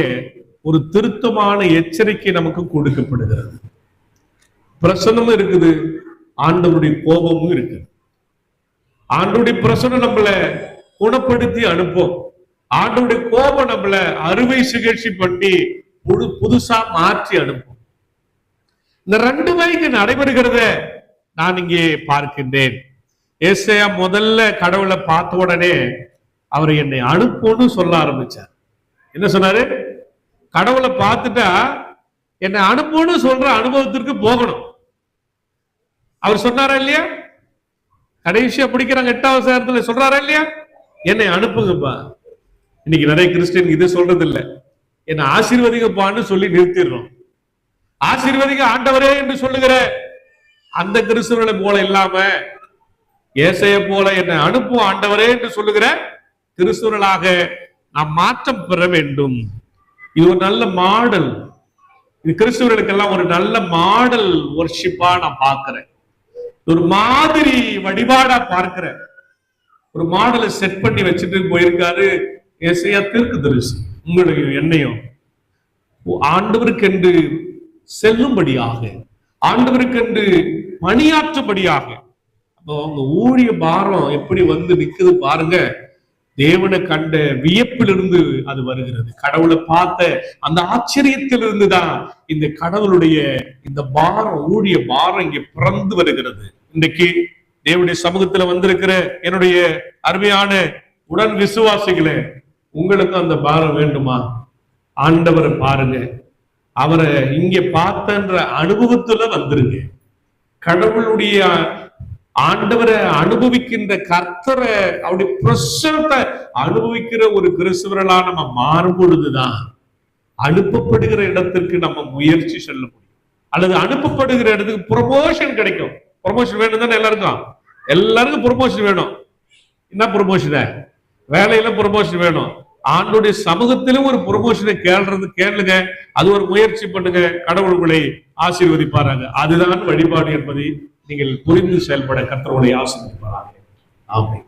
ஒரு திருத்தமான எச்சரிக்கை நமக்கு கொடுக்கப்படுகிறது. பிரசனமும் இருக்குது, ஆண்டவருடைய கோபமும் இருக்குது. ஆண்டவருடைய பிரசனம் நம்மளை குணப்படுத்தி அனுப்பும், ஆண்டவருடைய கோபம் நம்மளை அறுவை சிகிச்சை பண்ணி புதுசா மாற்றி அனுப்பும். இந்த ரெண்டு இங்க நடைபெறுகிறத நான் இங்கே பார்க்கின்றேன். ஏசாயா முதல்ல கடவுளை பார்த்த உடனே அவர் என்னை அனுப்புன்னு சொல்ல ஆரம்பிச்சார். என்ன சொன்னாரு, கடவுளை பார்த்துட்டா என்னை அனுப்புன்னு சொல்ற அனுபவத்திற்கு போகணும். அவர் சொன்னாரா இல்லையா? கடைசியா பிடிக்கிறாங்க 8வது அதிகாரத்துல சொல்றாரா இல்லையா, என்னை அனுப்புங்கப்பா. இன்னைக்கு நிறைய கிறிஸ்டியன் இது சொல்றது இல்லை, என்னை ஆசீர்வதிங்கப்பான்னு சொல்லி நிறுத்திடுறோம். ஆசீர்வதிங்க ஆண்டவரே என்று சொல்லுகிற அந்த கிறிஸ்துவனை போல இல்லாம ஏசாயா போல என்னை அனுப்பும் ஆண்டவரே என்று சொல்லுகிற கிறிஸ்துவர்களாக நாம் மாற்றம் பெற வேண்டும். இது ஒரு நல்ல மாடல், இது கிறிஸ்துவர்களுக்கெல்லாம் ஒரு நல்ல மாடல் வர்ஷிப்பா நான் பார்க்கிறேன், ஒரு மாதிரி வழிபாடா பார்க்கிறேன். ஒரு மாடலை செட் பண்ணி வச்சுட்டு போயிருக்காரு ஏசாயா தீர்க்கதரிசி. உங்களுடைய எண்ணெயும் ஆண்டவருக்கென்று செல்லும்படியாக, ஆண்டவருக்கென்று பணியாற்றும்படியாக. அப்போ அவங்க ஊழிய பாரம் எப்படி வந்து நிக்குது பாருங்க. தேவனை கண்ட வியப்பிலிருந்து அது வருகிறது, கடவுளை பார்த்த அந்த ஆச்சரியத்திலிருந்து தான் இந்த கடவுளுடைய இந்த பாரம், ஊழிய பாரம் இங்கே பிறந்து வருகிறது. இன்றைக்கு தேவனுடைய சமூகத்துல வந்திருக்கிற என்னுடைய அருமையான உடன் விசுவாசிகளே, உங்களுக்கு அந்த பாரம் வேண்டுமா? ஆண்டவரை பாருங்க, அவரை இங்க பார்த்தன்ற அனுபவத்துல வந்துருங்க. கடவுளுடைய ஆண்டவரை அனுபவிக்கின்ற கர்த்தரை, அவருடைய பிரசனத்தை அனுபவிக்கிற ஒரு கிறிஸ்தவர்களா நம்ம மாறும் பொழுதுதான் அனுப்பப்படுகிற இடத்திற்கு நம்ம முயற்சி செல்ல முடியும், அல்லது அனுப்பப்படுகிற இடத்துக்கு ப்ரொமோஷன் கிடைக்கும். ப்ரொமோஷன் வேணும் தானே எல்லாருக்கும்? எல்லாருக்கும் ப்ரொமோஷன் வேணும். என்ன ப்ரொமோஷன்? வேலையில ப்ரொமோஷன் வேணும். ஆண்டுடைய சமூகத்திலும் ஒரு ப்ரொமோஷனை கேளுங்க, அது ஒரு முயற்சி பண்ணுங்க, கடவுள் உங்களை ஆசீர்வதிப்பாராங்க. அதுதான் வழிபாடு என்பதை நீங்கள் புரிந்து செயல்பட கர்த்தர் உங்களை ஆசீர்வதிப்பாராங்க. ஆமென்.